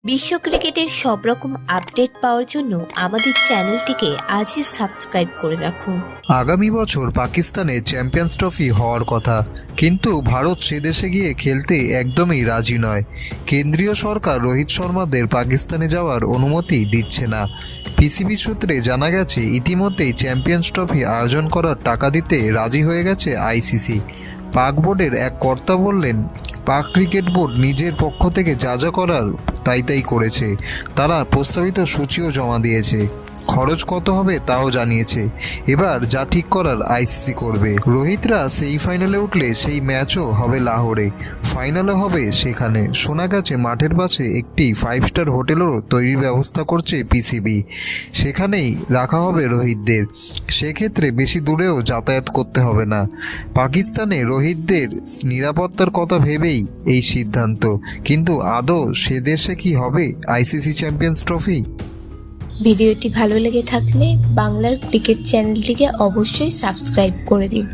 বিশ্ব ক্রিকেটের সব রকম আপডেট পাওয়ার জন্য আমাদের চ্যানেলটিকে আজই সাবস্ক্রাইব করে রাখুন। আগামী বছর পাকিস্তানে চ্যাম্পিয়ন্স ট্রফি হওয়ার কথা, কিন্তু ভারত সে দেশে গিয়ে খেলতে একদমই রাজি নয়। কেন্দ্রীয় সরকার রোহিত শর্মাদের পাকিস্তানে যাওয়ার অনুমতি দিচ্ছে না। পিসিবি সূত্রে জানা গেছে, ইতিমধ্যেই চ্যাম্পিয়ন্স ট্রফি আয়োজন করার টাকা দিতে রাজি হয়ে গেছে আইসিসি। পাক বোর্ডের এক কর্তা বললেন, পাক ক্রিকেট বোর্ড নিজের পক্ষ থেকে যা যা করার তাই করেছে। তারা প্রস্তাবিত সূচিও জমা দিয়েছে, খরচ কত হবে তাও জানিয়েছে। এবার যা ঠিক করার আইসিসি করবে। রোহিতরা সেই ফাইনালে উঠলে সেই ম্যাচও হবে লাহোরে, ফাইনালে হবে সেখানে। শোনা গেছে মাঠের পাশে একটি 5 স্টার হোটেলেরও তৈরির ব্যবস্থা করছে পিসিবি, সেখানেই রাখা হবে রোহিতদের। সেক্ষেত্রে বেশি দূরেও যাতায়াত করতে হবে না। পাকিস্তানে রোহিতদের নিরাপত্তার কথা ভেবেই এই সিদ্ধান্ত, কিন্তু আদৌ সে দেশে কি হবে আইসিসি চ্যাম্পিয়ন্স ট্রফি? ভিডিওটি ভালো লেগে থাকলে বাংলার ক্রিকেট চ্যানেলটিকে অবশ্যই সাবস্ক্রাইব করে দিন।